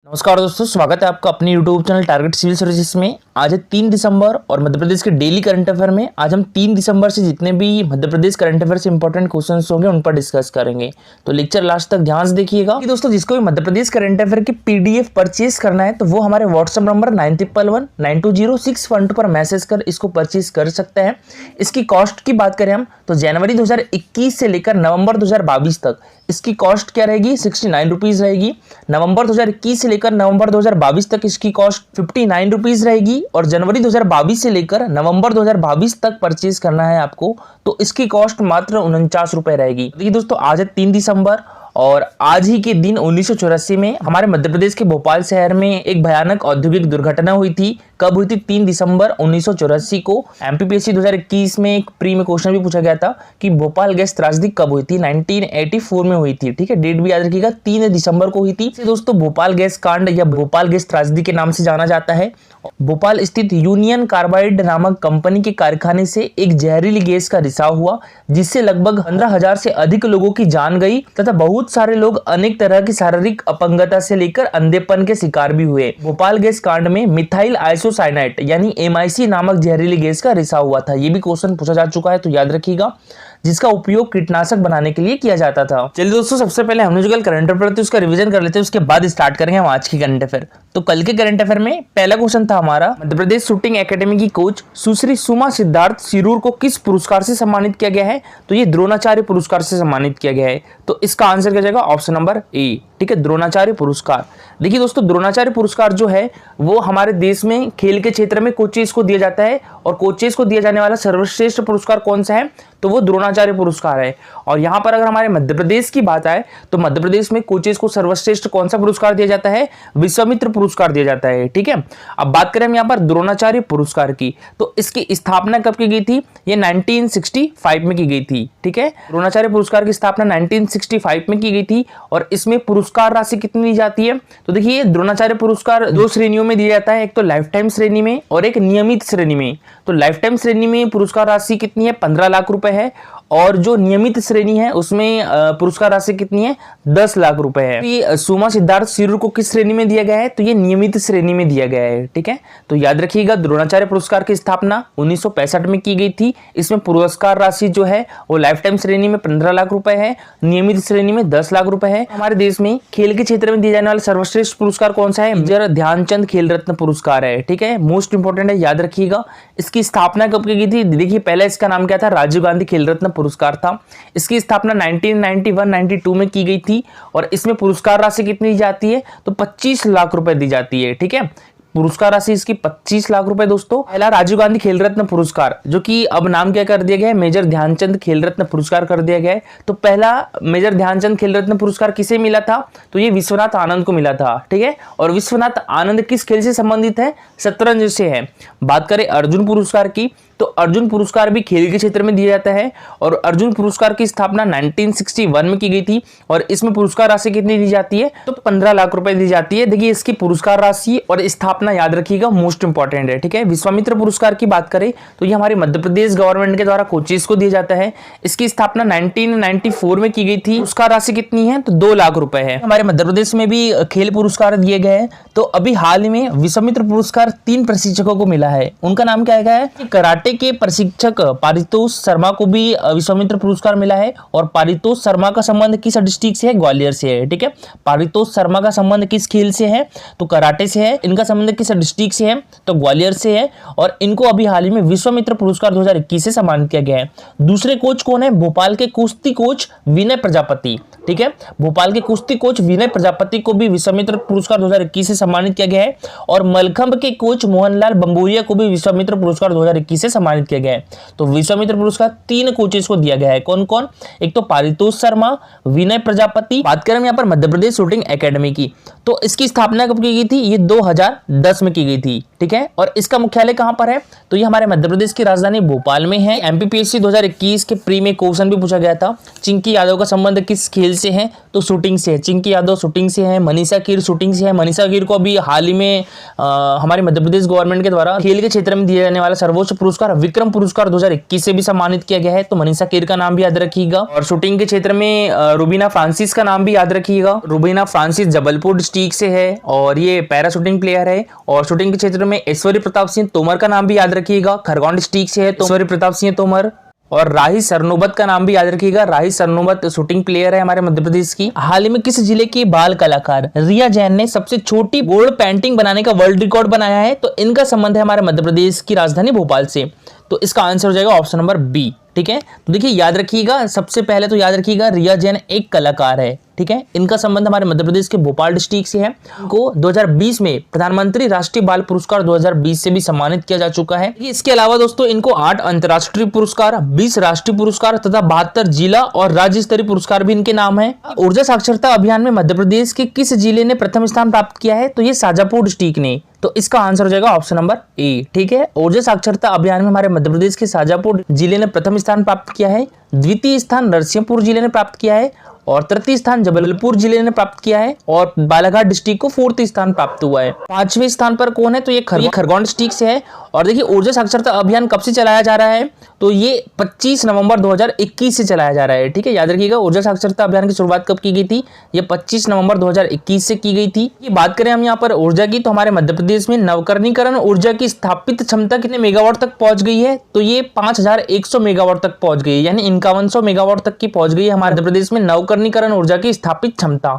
नमस्कार दोस्तों, स्वागत है आपका अपने YouTube channel target civil services में। आज है 3 दिसंबर और मध्य प्रदेश के डेली करंट अफेयर में आज हम 3 दिसंबर से जितने भी मध्य प्रदेश करंट अफेयर से इंपॉर्टेंट क्वेश्चंस होंगे उन पर डिस्कस करेंगे। तो लेक्चर लास्ट तक ध्यान से देखिएगा। दोस्तों, जिसको भी मध्य प्रदेश करंट अफेयर की PDF परचेज करना है तो वो हमारे व्हाट्सएप नंबर 9111920612 पर मैसेज कर इसको परचेज कर सकते हैं। इसकी कॉस्ट की बात करें हम तो जनवरी 2021 से लेकर नवंबर 2022 तक इसकी कॉस्ट क्या रहेगी, 69 रुपीज रहेगी। नवंबर 2021 से लेकर नवंबर 2022 तक इसकी कॉस्ट 59 रुपीज रहेगी और जनवरी 2022 से लेकर नवंबर 2022 तक परचेज करना है आपको तो इसकी कॉस्ट मात्र 49 रुपए रहेगी। देखिए दोस्तों, आज है 3 दिसंबर और आज ही के दिन 1984 में हमारे मध्य प्रदेश के भोपाल शहर में एक भयानक औद्योगिक दुर्घटना हुई थी। कब हुई थी? 3 दिसंबर 1984 को। MPPSC 2021 में एक प्री में क्वेश्चन भी पूछा गया था कि भोपाल गैस त्रासदी कब हुई थी? 1984 में हुई थी। ठीक है, डेट भी याद रखिएगा, 3 दिसंबर को हुई थी। दोस्तों, भोपाल गैस कांड या भोपाल गैस त्रासदी के नाम से जाना जाता है। भोपाल स्थित यूनियन कार्बाइड नामक कंपनी के कारखाने से एक जहरीली गैस का रिसाव हुआ जिससे लगभग 15,000 से अधिक लोगों की जान गई तथा बहुत सारे लोग अनेक तरह की शारीरिक अपंगता से लेकर अंधेपन के शिकार भी हुए। भोपाल गैस कांड में मिथाइल आइसोसाइनाइट यानी MIC नामक जहरीली गैस का रिसाव हुआ था। ये भी क्वेश्चन पूछा जा चुका है तो याद रखिएगा, जिसका उपयोग कीटनाशक बनाने के लिए किया जाता था। चलिए दोस्तों, सबसे पहले हमने जो कल करंट अफेयर थे उसका रिवीजन कर लेते हैं, उसके बाद स्टार्ट करेंगे हम आज की करंट अफेयर। तो कल के करंट अफेयर में पहला क्वेश्चन था हमारा, मध्य प्रदेश शूटिंग एकेडमी की कोच सुश्री सुमा सिद्धार्थ सिरूर को किस पुरस्कार से सम्मानित किया गया है? तो ये द्रोणाचार्य पुरस्कार से सम्मानित किया गया है। तो इसका आंसर क्या जाएगा? Option number A. ठीक है, द्रोणाचार्य पुरस्कार। देखिए दोस्तों, द्रोणाचार्य पुरस्कार जो है वो हमारे देश में खेल के क्षेत्र में कोचेस को दिया जाता है और कोचेस को दिया जाने वाला सर्वश्रेष्ठ पुरस्कार कौन सा है? तो वो द्रोणाचार्य पुरस्कार है। और यहाँ पर अगर हमारे मध्य प्रदेश की बात आए तो मध्य प्रदेश में कोचेस को सर्वश्रेष्ठ कौन सा पुरस्कार दिया जाता है? विश्वामित्र पुरस्कार दिया जाता है। ठीक है, अब बात करें हम यहाँ पर द्रोणाचार्य पुरस्कार की तो इसकी स्थापना कब की गई थी? ये 1965 में की गई थी। ठीक है, द्रोणाचार्य पुरस्कार की स्थापना 1965 में की गई थी और इसमें पुरस्कार राशि कितनी दी जाती है? तो देखिए, द्रोणाचार्य पुरस्कार 2 श्रेणियों में दिया जाता है, एक तो लाइफ टाइम श्रेणी में और एक नियमित श्रेणी में। तो लाइफ टाइम श्रेणी में पुरस्कार राशि कितनी है? 15 लाख रुपए है और जो नियमित श्रेणी है उसमें पुरस्कार राशि कितनी है? 10 लाख रुपए है। ये सुमा सिद्धार्थ सिरूर को किस श्रेणी में दिया गया है? तो ये नियमित श्रेणी में दिया गया है। ठीक है, तो याद रखिएगा, द्रोणाचार्य पुरस्कार की स्थापना 1965 में की गई थी। इसमें पुरस्कार राशि जो है वो लाइफ टाइम श्रेणी में 15 लाख रुपए है, नियमित श्रेणी में 10 लाख रुपए है। हमारे देश में खेल के क्षेत्र में दिए जाने वाला सर्वश्रेष्ठ पुरस्कार कौन सा है? मेजर ध्यानचंद खेल रत्न पुरस्कार है। ठीक है, मोस्ट इंपोर्टेंट है, याद रखिएगा। इसकी स्थापना कब की गई थी? देखिए, पहले इसका नाम क्या था? राजीव गांधी खेल रत्न पुरस्कार था। इसकी स्थापना 1991-92 में की गई थी और इसमें पुरस्कार राशि कितनी दी जाती है? तो 25 लाख रुपए दी जाती है। ठीक है, पुरस्कार राशि इसकी 25 लाख रुपए। दोस्तों, पहला राजीव गांधी खेल रत्न पुरस्कार जो कि अब नाम क्या कर दिया गया है? मेजर ध्यानचंद खेल रत्न पुरस्कार कर दिया गया है। तो पहला मेजर ध्यानचंद खेल रत्न पुरस्कार किसे मिला था? तो ये विश्वनाथ आनंद को मिला था। ठीक है, और विश्वनाथ आनंद किस खेल से संबंधित है? शतरंज से है। बात करें अर्जुन पुरस्कार की तो अर्जुन पुरस्कार भी खेल के क्षेत्र में दिया जाता है और अर्जुन पुरस्कार की स्थापना 1961 में की गई थी और इसमें पुरस्कार राशि कितनी दी जाती है? तो 15 लाख रुपए दी जाती है। देखिए, इसकी पुरस्कार राशि और स्थापना याद रखिएगा, मोस्ट इंपॉर्टेंट है। ठीक है, विश्वामित्र पुरस्कार की बात करें तो ये हमारे मध्य प्रदेश गवर्नमेंट के द्वारा कोचेस को दिया जाता है। इसकी स्थापना 1994 में की गई थी। पुरस्कार राशि कितनी है? तो 2 लाख रुपए है। हमारे मध्य प्रदेश में भी खेल पुरस्कार दिए गए हैं। तो अभी हाल में विश्वामित्र पुरस्कार 3 प्रशिक्षकों को मिला है। उनका नाम क्या है? कराटे के प्रशिक्षक पारितोष शर्मा को भी विश्वामित्र पुरस्कार मिला है और पारितोष शर्मा का संबंध किस डिस्ट्रिक्ट से है? ग्वालियर से है। ठीक है, पारितोष शर्मा का संबंध किस खेल से है? तो कराटे से है। इनका संबंध किस डिस्ट्रिक्ट से है? तो ग्वालियर से है और इनको अभी हाल ही में विश्वामित्र पुरस्कार 2021 से सम्मानित किया गया है। दूसरे कोच कौन है? भोपाल के कुश्ती कोच विनय प्रजापति। ठीक है, भोपाल के कुश्ती कोच विनय प्रजापति को भी विश्वामित्र पुरस्कार 2021 से सम्मानित किया गया है और मलखंभ के कोच मोहनलाल बंबोरिया को भी विश्वामित्र पुरस्कार 2021 से सम्मानित किया गया है। तो विश्वामित्र पुरस्कार 3 कोचेस को दिया गया है। कौन कौन? एक तो पारितोष शर्मा, विनय प्रजापति। बात करें यहाँ पर मध्य प्रदेश शूटिंग एकेडमी की तो इसकी स्थापना कब की गई थी? ये 2010 में की गई थी। ठीक है, और इसका मुख्यालय कहां पर है? तो ये हमारे मध्य प्रदेश की राजधानी भोपाल में है। MPPSC 2021 के प्री में क्वेश्चन भी पूछा गया था, चिंकी यादव का संबंध किस खेल से है? तो शूटिंग से है। चिंकी यादव शूटिंग से है। मनीषा कीर शूटिंग से है। मनीषा कीर को अभी हाल ही में हमारे मध्य प्रदेश गवर्नमेंट के द्वारा खेल के क्षेत्र में दिया जाने वाला सर्वोच्च पुरस्कार विक्रम पुरस्कार 2021 से भी सम्मानित किया गया है। तो मनीषा कीर का नाम भी याद रखिएगा और शूटिंग के क्षेत्र में रुबीना फ्रांसिस का नाम भी याद रखिएगा। Rubina Francis Jabalpur district district से है और ये पैरा शूटिंग प्लेयर है। और शूटिंग के क्षेत्र में ऐश्वर्य प्रताप सिंह तोमर का नाम भी याद रखिएगा, खरगोन डिस्ट्रिक्ट से है ऐश्वर्य प्रताप सिंह तोमर। और राही सरनोबत का नाम भी याद रखिएगा, राही सरनोबत शूटिंग प्लेयर है हमारे मध्य प्रदेश की। हाल ही में किस जिले की बाल कलाकार रिया जैन ने सबसे छोटी गोल्ड पेंटिंग बनाने का वर्ल्ड रिकॉर्ड बनाया है? तो इनका संबंध है हमारे मध्य प्रदेश की राजधानी भोपाल से। तो इसका आंसर हो जाएगा ऑप्शन नंबर बी। ठीक है, तो देखिए याद रखिएगा, सबसे पहले तो याद रखिएगा रिया जैन एक कलाकार है। ठीक है, इनका संबंध हमारे मध्य प्रदेश के भोपाल डिस्ट्रिक्ट से है। इनको 2020 में प्रधानमंत्री राष्ट्रीय बाल पुरस्कार 2020 से भी सम्मानित किया जा चुका है। इसके अलावा दोस्तों इनको 8 अंतर्राष्ट्रीय पुरस्कार, 20 राष्ट्रीय पुरस्कार तथा 72 जिला और राज्य स्तरीय पुरस्कार भी इनके नाम है। ऊर्जा साक्षरता अभियान में मध्य प्रदेश के किस जिले ने प्रथम स्थान प्राप्त किया है? तो ये शाजापुर डिस्ट्रिक्ट ने। तो इसका आंसर हो जाएगा ऑप्शन नंबर ए। ठीक है, ऊर्जा साक्षरता अभियान में हमारे मध्य प्रदेश के शाजापुर जिले ने प्रथम स्थान प्राप्त किया है, द्वितीय स्थान नरसिंहपुर जिले ने प्राप्त किया है और तृतीय स्थान जबलपुर जिले ने प्राप्त किया है और बालाघाट डिस्ट्रिक्ट को 4th स्थान प्राप्त हुआ है। 5वें स्थान पर कौन है? तो ये खरगोन डिस्ट्रिक्ट से है। और देखिए ऊर्जा साक्षरता अभियान कब से चलाया जा रहा है? तो ये 25 नवंबर 2021 से चलाया जा रहा है। ठीक है, याद रखिएगा ऊर्जा साक्षरता अभियान की शुरुआत कब की गई थी? ये 25 नवंबर 2021 से की गई थी। ये बात करें हम यहाँ पर ऊर्जा की, तो हमारे मध्य प्रदेश में नवकरणीकरण ऊर्जा की स्थापित क्षमता कितने मेगावाट तक पहुंच गई है? तो ये 5100 मेगावाट तक पहुंच गई है, यानी 5100 मेगावाट तक की पहुंच गई है हमारे मध्य प्रदेश में नवकरणीकरण ऊर्जा की स्थापित क्षमता।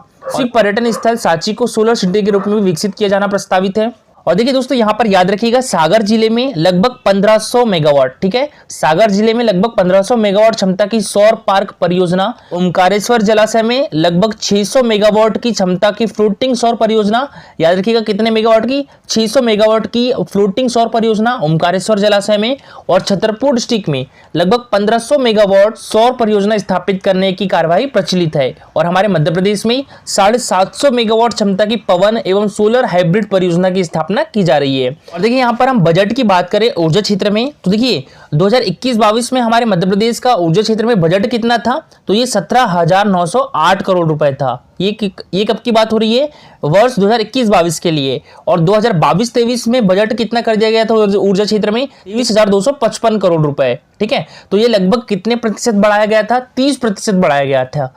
पर्यटन स्थल सांची को सोलर सिटी के रूप में विकसित किया जाना प्रस्तावित है। और देखिए दोस्तों यहाँ पर याद रखिएगा सागर जिले में लगभग 1500 मेगावाट, ठीक है, सागर जिले में लगभग 1500 मेगावाट क्षमता की सौर पार्क परियोजना, ओमकारेश्वर जलाशय में लगभग 600 मेगावाट की क्षमता की फ्लोटिंग सौर परियोजना, याद रखिएगा कितने मेगावाट की? 600 मेगावाट की फ्लोटिंग सौर परियोजना ओमकारेश्वर जलाशय में। और छतरपुर डिस्ट्रिक्ट में लगभग 1500 मेगावाट सौर परियोजना स्थापित करने की कार्यवाही प्रचलित है। और हमारे मध्य प्रदेश में 750 मेगावाट क्षमता की पवन एवं सोलर हाइब्रिड परियोजना की स्थापना की जा रही है। और देखिए यहाँ पर हम बजट की बात करें ऊर्जा क्षेत्र में, तो देखिए 2021-22 में हमारे मध्य प्रदेश का ऊर्जा क्षेत्र में बजट कितना था? तो ये 17,908 करोड़ रुपए था। ये कब की बात हो रही है? वर्ष 2021-22 के लिए। और 2022-23 में बजट कितना कर दिया गया था ऊर्जा क्षेत्र में? 23,255 करोड़ रुपए। ठीक है, तो ये लगभग कितने प्रतिशत बढ़ाया गया था? 30% बढ़ाया गया था।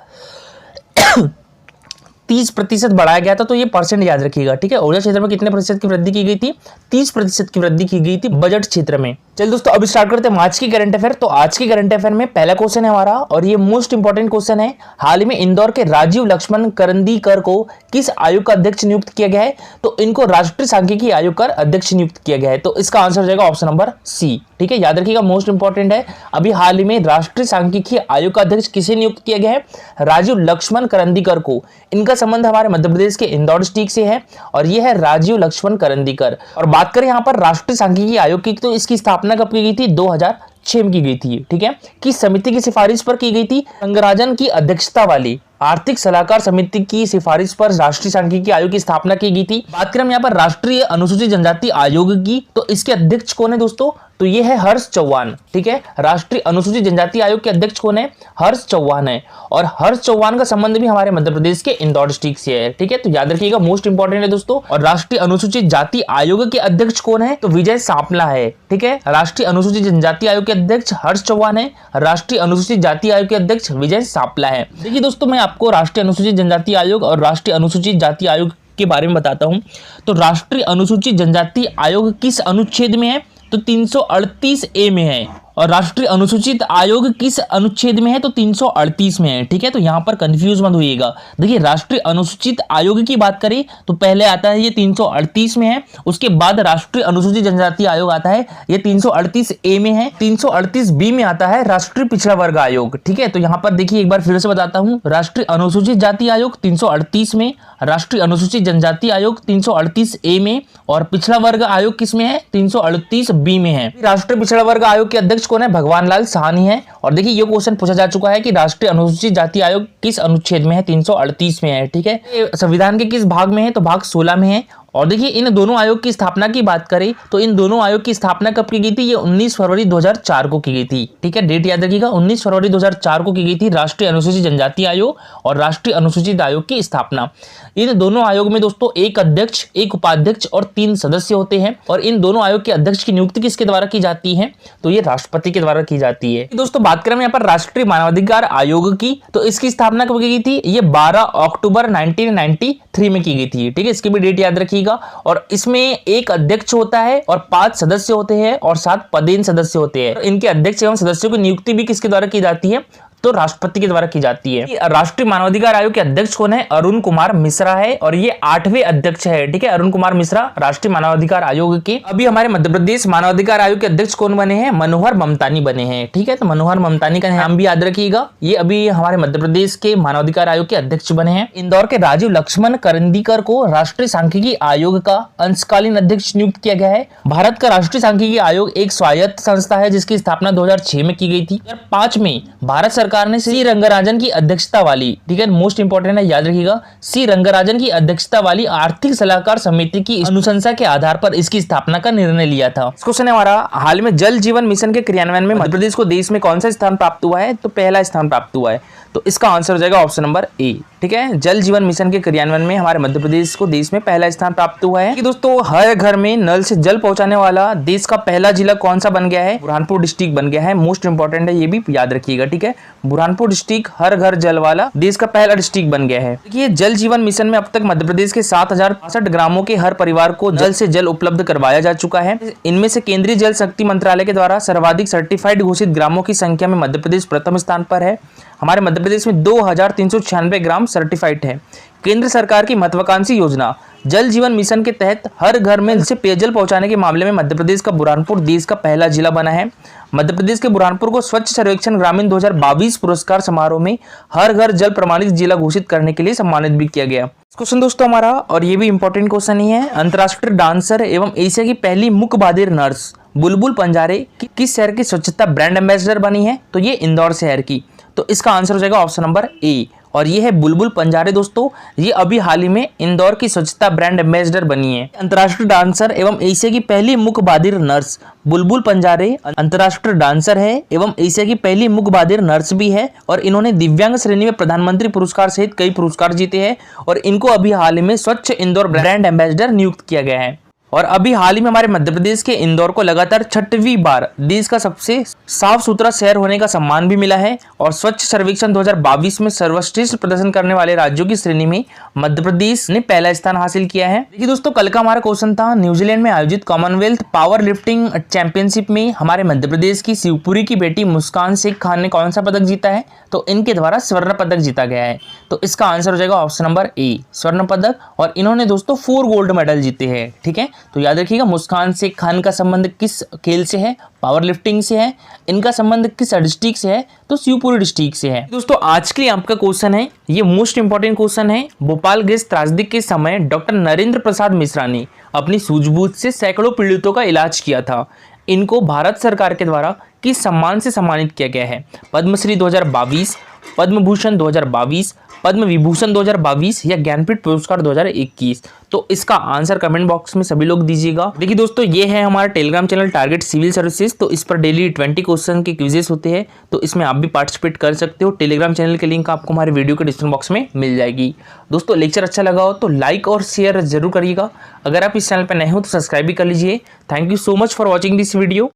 30% बढ़ाया गया था, तो ये परसेंट याद रखिएगा। ठीक है, ऊर्जा क्षेत्र में कितने प्रतिशत की वृद्धि की गई थी? 30% की वृद्धि की गई थी बजट क्षेत्र में। चल दोस्तों अब स्टार्ट करते हैं आज की करंट अफेयर। तो आज की करंट अफेयर में पहला क्वेश्चन है हमारा और ये मोस्ट इंपॉर्टेंट क्वेश्चन है। हाल ही में इंदौर के राजीव लक्ष्मण करंदीकर को किस आयोग का अध्यक्ष नियुक्त किया गया है? तो इनको राष्ट्रीय सांख्यिकी आयोग का अध्यक्ष नियुक्त किया गया है। तो इसका आंसर हो जाएगा ऑप्शन नंबर सी। ठीक है, याद रखिएगा मोस्ट इंपॉर्टेंट है। अभी हाल ही में राष्ट्रीय सांख्यिकी आयोग का अध्यक्ष किसे नियुक्त किया गया है? राजीव लक्ष्मण करंदीकर को। इनका संबंध हमारे मध्य प्रदेश के इंदौर डिस्ट्रिक्ट से है और यह है राजीव लक्ष्मण करंदीकर। और बात करें यहाँ पर राष्ट्रीय सांख्यिकी आयोग की, तो इसकी स्थापना कब की गई थी? 2006 में की गई थी। ठीक है, किस समिति की सिफारिश पर की गई थी? रंगराजन की अध्यक्षता वाली आर्थिक सलाहकार समिति की सिफारिश पर राष्ट्रीय सांख्यिकी आयोग की स्थापना की गई थी। बात करें यहाँ पर राष्ट्रीय अनुसूचित जनजाति आयोग की, तो इसके अध्यक्ष कौन है दोस्तों? तो ये है हर्ष चौहान। ठीक है, राष्ट्रीय अनुसूचित जनजाति आयोग के अध्यक्ष कौन है? हर्ष चौहान है। और हर्ष चौहान का संबंध भी हमारे मध्य प्रदेश के इंदौर डिस्ट्रिक्ट से है। ठीक है, तो याद रखिएगा मोस्ट इंपॉर्टेंट है दोस्तों। और राष्ट्रीय अनुसूचित जाति आयोग के अध्यक्ष कौन है? तो विजय सापला है। ठीक है, राष्ट्रीय अनुसूचित जनजाति आयोग के अध्यक्ष हर्ष चौहान है, राष्ट्रीय अनुसूचित जाति आयोग के अध्यक्ष विजय सापला है। देखिए दोस्तों मैं आपको राष्ट्रीय अनुसूचित जनजाति आयोग और राष्ट्रीय अनुसूचित जाति आयोग के बारे में बताता हूं। तो राष्ट्रीय अनुसूचित जनजाति आयोग किस अनुच्छेद में है? तो 338A में है। और राष्ट्रीय अनुसूचित आयोग किस अनुच्छेद में है? तो 338 में है। ठीक है, तो यहाँ पर कंफ्यूज मत होइएगा। देखिए राष्ट्रीय अनुसूचित आयोग की बात करें तो पहले आता है ये 338 में है, उसके बाद राष्ट्रीय अनुसूचित जनजाति आयोग आता है, ये 338A में है। 338B में आता है राष्ट्रीय पिछड़ा वर्ग आयोग। ठीक है, तो यहाँ पर देखिए एक बार फिर से बताता हूँ। राष्ट्रीय अनुसूचित जाति आयोग 338 में, राष्ट्रीय अनुसूचित जनजाति आयोग 338A में और पिछड़ा वर्ग आयोग किस में है? 338B में है। राष्ट्रीय पिछड़ा वर्ग आयोग के अध्यक्ष कौन है? भगवान लाल साहनी है। और देखिए ये क्वेश्चन पूछा जा चुका है कि राष्ट्रीय अनुसूचित जाति आयोग किस अनुच्छेद में है? 338 में है। ठीक है, संविधान के किस भाग में है? तो भाग 16 में है। और देखिए इन दोनों आयोग की स्थापना की बात करें तो इन दोनों आयोग की स्थापना कब की गई थी, ये 19 फरवरी 2004 को की गई थी। ठीक है, डेट याद रखिएगा, 19 फरवरी 2004 को की गई थी राष्ट्रीय अनुसूचित जनजाति आयोग और राष्ट्रीय अनुसूचित आयोग की स्थापना। इन दोनों आयोग में दोस्तों एक अध्यक्ष, एक उपाध्यक्ष और 3 सदस्य होते हैं। और इन दोनों आयोग के अध्यक्ष की नियुक्ति किसके द्वारा की जाती है, तो ये राष्ट्रपति के द्वारा की जाती है। दोस्तों बात करें यहाँ पर राष्ट्रीय मानवाधिकार आयोग की, तो इसकी स्थापना कब की गई थी, ये 12 अक्टूबर 1993 में की गई थी। ठीक है, इसकी भी डेट याद रखिएगा। और इसमें एक अध्यक्ष होता है और 5 सदस्य होते हैं और 7 पदेन सदस्य होते हैं। इनके अध्यक्ष एवं सदस्यों की नियुक्ति भी किसके द्वारा की जाती है, तो राष्ट्रपति के द्वारा की जाती है। राष्ट्रीय मानवाधिकार आयोग के अध्यक्ष कौन है, अरुण कुमार मिश्रा है और ये 8वें अध्यक्ष है। ठीक है, अरुण कुमार मिश्रा राष्ट्रीय मानवाधिकार आयोग के। अभी हमारे मध्य प्रदेश मानवाधिकार आयोग के अध्यक्ष कौन बने हैं, मनोहर ममतानी बने हैं। ठीक है, तो मनोहर ममतानी का नाम भी याद रखिएगा, ये अभी हमारे मध्य प्रदेश के मानवाधिकार आयोग के अध्यक्ष बने हैं। इंदौर के राजीव लक्ष्मण करंदीकर को राष्ट्रीय सांख्यिकी आयोग का अंशकालीन अध्यक्ष नियुक्त किया गया है। भारत का राष्ट्रीय सांख्यिकी आयोग एक स्वायत्त संस्था है जिसकी स्थापना 2006 में की गई थी। 2005 में भारत सरकार ने सी रंगराजन की अध्यक्षता वाली, ठीक है मोस्ट इंपोर्टेंट है याद रखिएगा, सी रंगराजन की अध्यक्षता वाली आर्थिक सलाहकार समिति की अनुशंसा के आधार पर इसकी स्थापना का निर्णय लिया था। क्वेश्चन है हमारा, हाल में जल जीवन मिशन के क्रियान्वयन में मध्य प्रदेश को देश में कौन सा स्थान प्राप्त हुआ है, तो पहला स्थान प्राप्त हुआ है। तो इसका आंसर हो जाएगा ऑप्शन नंबर ए। ठीक है, जल जीवन मिशन के क्रियान्वयन में हमारे मध्य प्रदेश को देश में पहला स्थान प्राप्त हुआ है। कि दोस्तों हर घर में नल से जल पहुंचाने वाला देश का पहला जिला कौन सा बन गया है, बुरहानपुर डिस्ट्रिक्ट बन गया है। मोस्ट इंपोर्टेंट है, ये भी याद रखिएगा। ठीक है, बुरहानपुर डिस्ट्रिक्ट हर घर जल वाला देश का पहला डिस्ट्रिक्ट बन गया है। देखिए जल जीवन मिशन में अब तक मध्य प्रदेश के 7065 ग्रामों के हर परिवार को जल से जल उपलब्ध करवाया जा चुका है। इनमें से केंद्रीय जल शक्ति मंत्रालय के द्वारा सर्वाधिक सर्टिफाइड घोषित ग्रामों की संख्या में मध्य प्रदेश प्रथम स्थान पर है। हमारे मध्य प्रदेश में 2396 ग्राम सर्टिफाइड है। केंद्र सरकार की महत्वाकांक्षी योजना जल जीवन मिशन के तहत हर घर में से पेयजल पहुंचाने के मामले में मध्य प्रदेश का बुरहानपुर देश का पहला जिला बना है। मध्य प्रदेश के बुरहानपुर को स्वच्छ सर्वेक्षण ग्रामीण 2022 पुरस्कार समारोह में हर घर जल प्रमाणित जिला घोषित करने के लिए सम्मानित भी किया गया। क्वेश्चन दोस्तों हमारा, और ये भी इंपॉर्टेंट क्वेश्चन ही है, अंतर्राष्ट्रीय डांसर एवं एशिया की पहली मुक बधिर नर्स बुलबुल पंजारे किस शहर की स्वच्छता ब्रांड एम्बेसडर बनी है, तो ये इंदौर शहर की। तो इसका आंसर हो जाएगा ऑप्शन नंबर ए। और ये है बुलबुल पंजारे दोस्तों, ये अभी हाल ही में इंदौर की स्वच्छता ब्रांड एम्बेसडर बनी है। अंतर्राष्ट्रीय डांसर एवं एशिया की पहली मुक बधिर नर्स बुलबुल पंजारे अंतर्राष्ट्रीय डांसर है एवं एशिया की पहली मुक बधिर नर्स भी है। और इन्होंने दिव्यांग श्रेणी में प्रधानमंत्री पुरस्कार सहित कई पुरस्कार जीते हैं। और इनको अभी हाल ही में स्वच्छ इंदौर ब्रांड एम्बेसडर नियुक्त किया गया है। और अभी हाल ही में हमारे मध्य प्रदेश के इंदौर को लगातार 6वीं बार देश का सबसे साफ सुथरा शहर होने का सम्मान भी मिला है। और स्वच्छ सर्वेक्षण 2022 में सर्वश्रेष्ठ प्रदर्शन करने वाले राज्यों की श्रेणी में मध्य प्रदेश ने पहला स्थान हासिल किया है। देखिए दोस्तों कल का हमारा क्वेश्चन था, न्यूजीलैंड में आयोजित कॉमनवेल्थ पावर लिफ्टिंग चैंपियनशिप में हमारे मध्य प्रदेश की शिवपुरी की बेटी मुस्कान शेख खान ने कौन सा पदक जीता है, तो इनके द्वारा स्वर्ण पदक जीता गया है। तो इसका आंसर हो जाएगा ऑप्शन नंबर ए, स्वर्ण पदक। और इन्होंने दोस्तों 4 गोल्ड मेडल जीते हैं। ठीक है, तो याद रखिएगा मुस्कान शेख खान का संबंध किस खेल से है, पावर लिफ्टिंग से है। इनका संबंध किस डिस्ट्रिक्ट से है, तो शिवपुरी डिस्ट्रिक्ट से है। दोस्तों आज के लिए आपका क्वेश्चन है, ये मोस्ट इंपोर्टेंट क्वेश्चन है, भोपाल गैस त्रासदी के समय डॉक्टर नरेंद्र प्रसाद मिश्रा ने अपनी सूझबूझ से सैकड़ों पीड़ितों का इलाज किया था। इनको भारत सरकार के द्वारा किस सम्मान से सम्मानित किया गया है, पद्मश्री 2022, पद्म भूषण 2022, पद्म विभूषण 2022 या ज्ञानपीठ पुरस्कार 2021। तो इसका आंसर कमेंट बॉक्स में सभी लोग दीजिएगा। देखिए दोस्तों ये है हमारा Telegram channel target civil services. तो इस पर डेली 20 क्वेश्चन के क्विजेस होते हैं, तो इसमें आप भी पार्टिसिपेट कर सकते हो। टेलीग्राम चैनल के लिंक आपको हमारे वीडियो के डिस्क्रिप्शन बॉक्स में मिल जाएगी। दोस्तों लेक्चर अच्छा लगा हो तो लाइक और शेयर जरूर करिएगा। अगर आप इस चैनल पर नए हो तो सब्सक्राइब भी कर लीजिए। Thank you so much for watching this video.